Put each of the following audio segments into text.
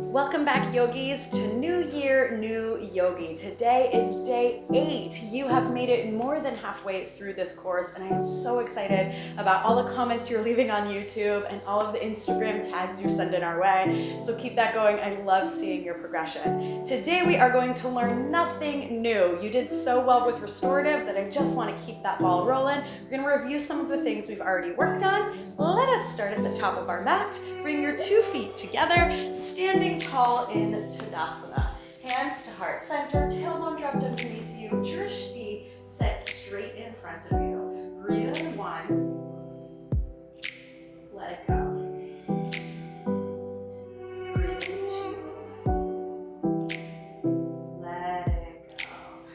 Welcome back, yogis, to New Year, New Yogi. Today is day 8. You have made it more than halfway through this course, and I am so excited about all the comments you're leaving on YouTube and all of the Instagram tags you're sending our way. So keep that going. I love seeing your progression. Today we are going to learn nothing new. You did so well with restorative that I just want to keep that ball rolling. We're going to review some of the things we've already worked on. Let us start at the top of our mat. Bring your 2 feet together, standing tall in Tadasana. Hands to heart center, tailbone dropped underneath you, drishti set straight in front of you. Breathe in 1, let it go. Breathe in 2, let it go.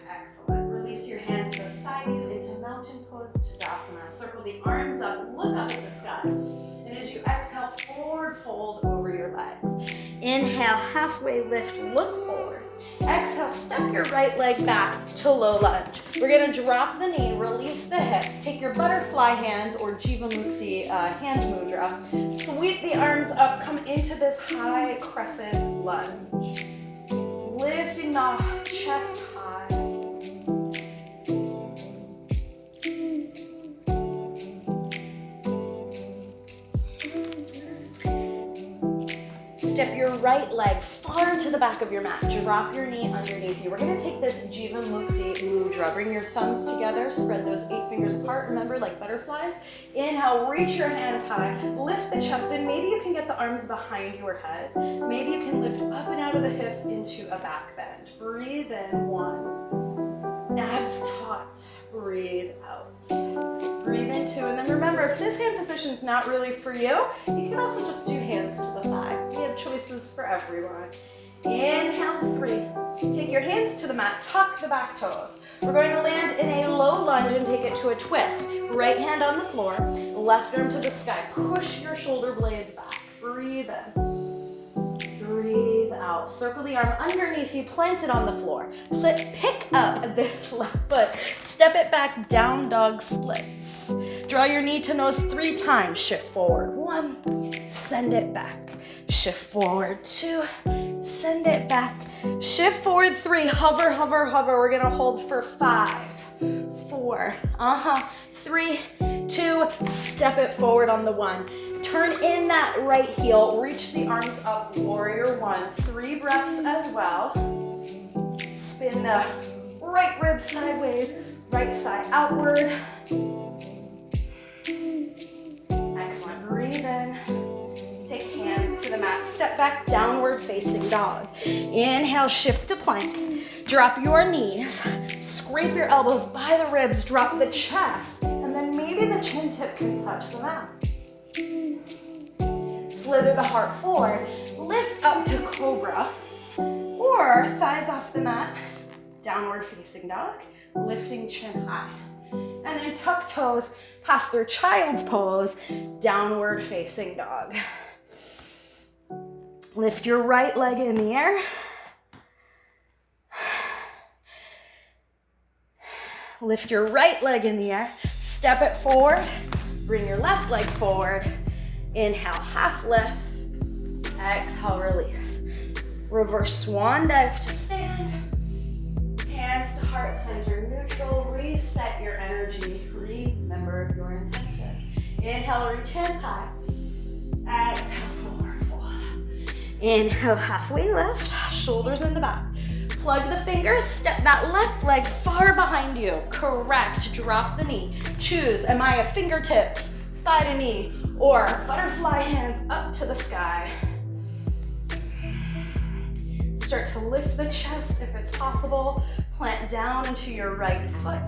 Excellent. Release your hands beside you into mountain pose Tadasana. Circle the arms up, look up at the sky. And as you exhale, forward fold over your legs. Inhale, halfway lift, look forward. Exhale, step your right leg back to low lunge. We're gonna drop the knee, release the hips. Take your butterfly hands or Jiva Mukti hand mudra. Sweep the arms up, come into this high crescent lunge. Lifting the chest high. Step your right leg far to the back of your mat. Drop your knee underneath you. We're going to take this Jiva Mukti mudra. Bring your thumbs together. Spread those 8 fingers apart. Remember, like butterflies. Inhale, reach your hands high. Lift the chest in. Maybe you can get the arms behind your head. Maybe you can lift up and out of the hips into a back bend. Breathe in 1. Abs taut. Breathe out. Breathe in 2. And then remember, if this hand position is not really for you, you can also just do hands to the thigh. We have choices for everyone. Inhale, 3. Take your hands to the mat, tuck the back toes. We're going to land in a low lunge and take it to a twist. Right hand on the floor, left arm to the sky. Push your shoulder blades back. Breathe in. Breathe out. Circle the arm underneath you, plant it on the floor. Pick up this left foot. Step it back, down dog splits. Draw your knee to nose 3 times. Shift forward. 1. Send it back. Shift forward. 2. Send it back. Shift forward. 3. Hover, hover, hover. We're going to hold for 5, 4. 3, 2. Step it forward on the 1. Turn in that right heel. Reach the arms up. Warrior 1. 3 breaths as well. Spin the right rib sideways. Right thigh outward. Excellent. Breathe in. Take hands to the mat. Step back, downward facing dog. Inhale, shift to plank. Drop your knees. Scrape your elbows by the ribs. Drop the chest. And then maybe the chin tip can touch the mat. Slither the heart forward. Lift up to cobra. Or thighs off the mat. Downward facing dog. Lifting chin high. And then tuck toes past their child's pose. Downward facing dog. Lift your right leg in the air. Lift your right leg in the air. Step it forward. Bring your left leg forward. Inhale, half lift. Exhale, release. Reverse swan dive to stand. Hands to heart center neutral. Reset your energy. Remember your intention. Inhale, reach hands high. Exhale, forward fold. Inhale, halfway lift. Shoulders in the back. Plug the fingers. Step that left leg far behind you. Correct. Drop the knee. Choose. Am I a fingertips, thigh to knee, or butterfly hands up to the sky? Start to lift the chest if it's possible. Plant down into your right foot.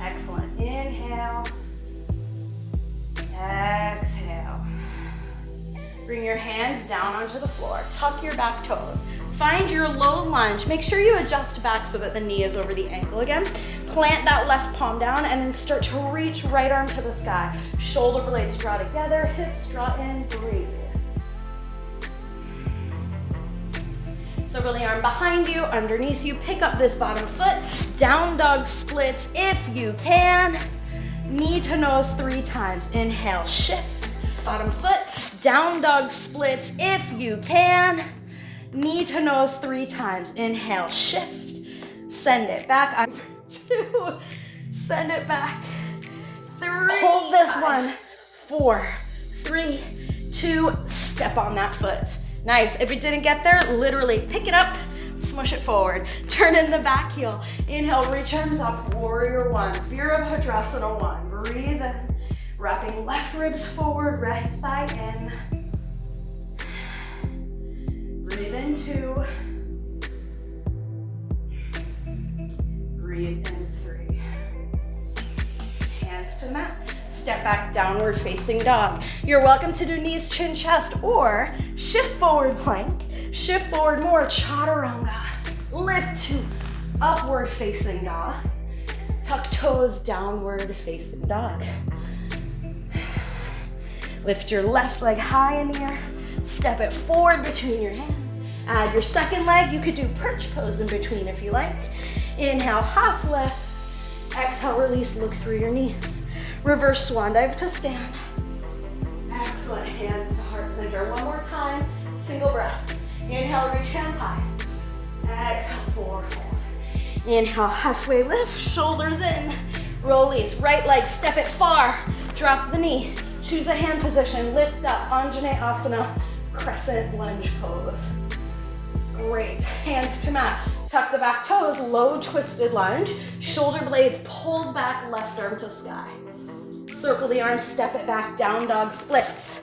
Excellent. Inhale. Exhale. Bring your hands down onto the floor. Tuck your back toes. Find your low lunge. Make sure you adjust back so that the knee is over the ankle again. Plant that left palm down and then start to reach right arm to the sky. Shoulder blades draw together, hips draw in, breathe. Circle the arm behind you, underneath you. Pick up this bottom foot. Down dog splits if you can. Knee to nose 3 times. Inhale, shift. Bottom foot. Down dog splits if you can. Knee to nose 3 times. Inhale, shift. Send it back. 2. Send it back. 3. Hold this one. 4, 3, 2. Step on that foot. Nice. If it didn't get there, literally pick it up, smush it forward. Turn in the back heel. Inhale, reach arms up. Warrior 1. Virabhadrasana 1. Breathe in. Wrapping left ribs forward, right thigh in. Breathe in 2. Breathe in 3. Hands to mat. Step back, downward facing dog. You're welcome to do knees, chin, chest, or shift forward plank. Shift forward more, chaturanga. Lift to upward facing dog. Tuck toes, downward facing dog. Lift your left leg high in the air. Step it forward between your hands. Add your second leg. You could do perch pose in between if you like. Inhale, half lift. Exhale, release, look through your knees. Reverse swan dive to stand. Excellent, hands to heart center. One more time, single breath. Inhale, reach hands high. Exhale, forward fold. Inhale, halfway lift, shoulders in. Release, right leg, step it far. Drop the knee. Choose a hand position, lift up, Anjaneyasana, crescent lunge pose. Great, hands to mat. Tuck the back toes, low twisted lunge. Shoulder blades pulled back, left arm to sky. Circle the arms, step it back, down dog splits.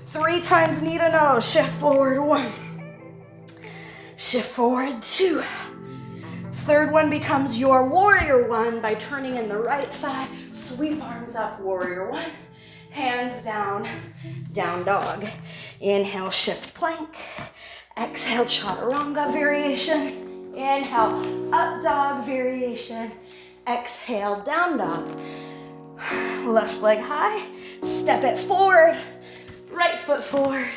3 times knee to nose, shift forward 1. Shift forward 2. Third one becomes your warrior 1 by turning in the right thigh. Sweep arms up, warrior 1. Hands down, down dog. Inhale, shift plank. Exhale, chaturanga variation. Inhale, up dog variation. Exhale, down dog. Left leg high, step it forward. Right foot forward.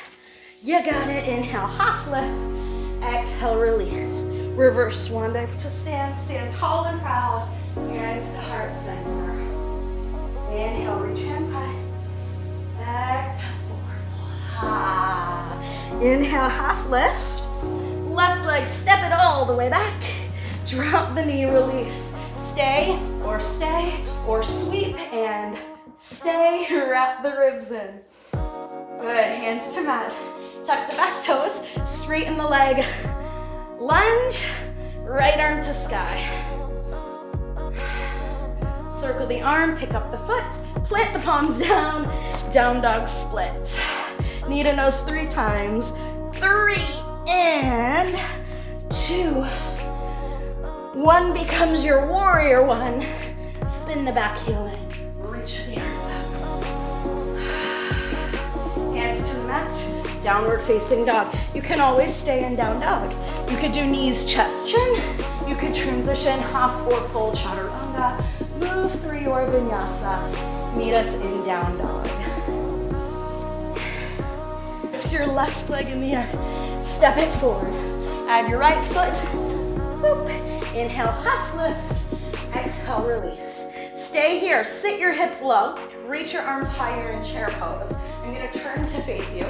You got it. Inhale, half lift. Exhale, release. Reverse swan dive to stand. Stand tall and proud. Hands to heart center. Inhale, reach hands high. Exhale, forward fold. Inhale, half lift. Left leg, step it all the way back. Drop the knee, release. Stay, or sweep and stay. Wrap the ribs in. Good, hands to mat. Tuck the back toes, straighten the leg. Lunge, right arm to sky. Circle the arm, pick up the foot, plant the palms down, down dog split. Knee to nose 3 times. 3 and 2. 1 becomes your warrior 1. Spin the back heel in. Reach the arms up. Hands to the mat. Downward facing dog. You can always stay in down dog. You could do knees, chest, chin. You could transition half or full chaturanga. Move through your vinyasa. Meet us in down dog. Lift your left leg in the air. Step it forward. Add your right foot. Boop. Inhale, half lift. Exhale, release. Stay here. Sit your hips low. Reach your arms higher in chair pose. I'm going to turn to face you.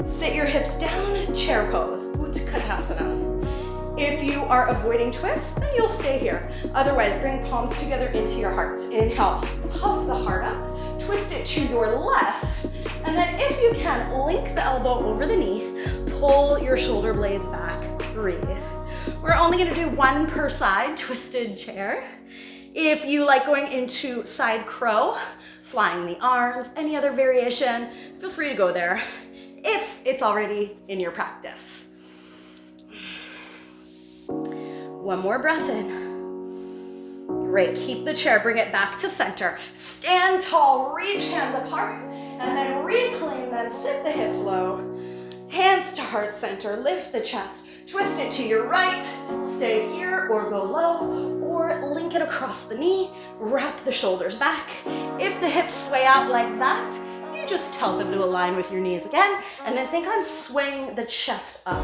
Sit your hips down, chair pose. Utkatasana. If you are avoiding twists, then you'll stay here. Otherwise, bring palms together into your heart. Inhale, puff the heart up. Twist it to your left. And then if you can, link the elbow over the knee. Pull your shoulder blades back. Breathe. We're only going to do 1 per side, twisted chair. If you like going into side crow, flying the arms, any other variation, feel free to go there if it's already in your practice. 1 more breath in. Great, keep the chair, bring it back to center. Stand tall, reach hands apart, and then reclaim them, sit the hips low. Hands to heart center, lift the chest, twist it to your right, stay here or go low, or link it across the knee, wrap the shoulders back. If the hips sway out like that, you just tell them to align with your knees again, and then think on swaying the chest up.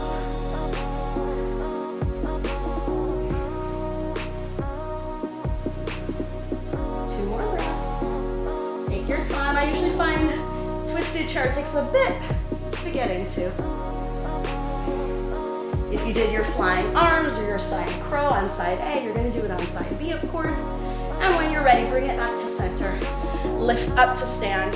2 more breaths. Take your time. I usually find twisted chair takes a bit used to getting to. If you did your flying arms or your side crow on side A, you're gonna do it on side B, of course. And when you're ready, bring it back to center. Lift up to stand.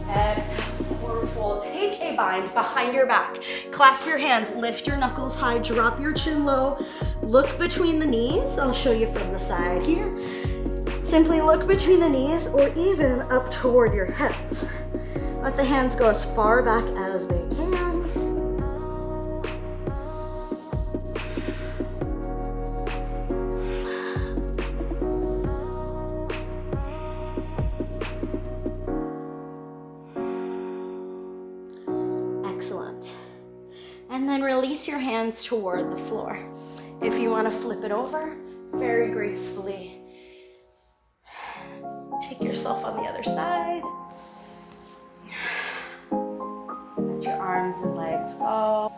Exhale, forward fold. Take a bind behind your back. Clasp your hands, lift your knuckles high, drop your chin low. Look between the knees. I'll show you from the side here. Simply look between the knees or even up toward your hips. Let the hands go as far back as they can. Excellent. And then release your hands toward the floor. If you want to flip it over, very gracefully. Take yourself on the other side. Let your arms and legs go.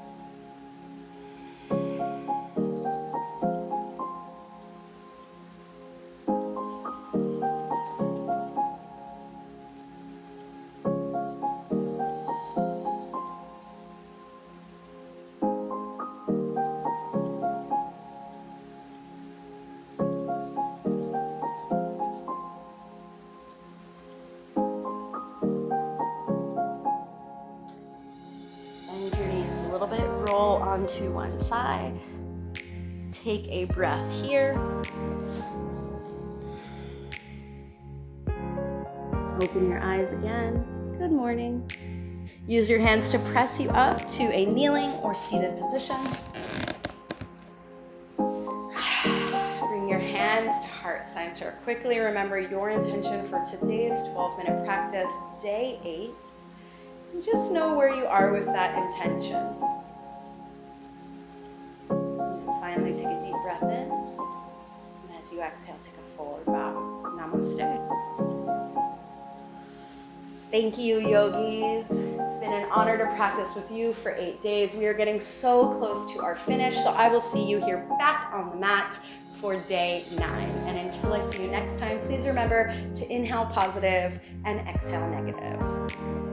Roll onto one side. Take a breath here. Open your eyes again. Good morning. Use your hands to press you up to a kneeling or seated position. Bring your hands to heart center. Quickly remember your intention for today's 12-minute practice, day 8. And just know where you are with that intention. Finally, take a deep breath in, and as you exhale, take a forward bow. Namaste. Thank you, yogis. It's been an honor to practice with you for 8 days. We are getting so close to our finish, so I will see you here back on the mat for day 9. And until I see you next time, please remember to inhale positive and exhale negative.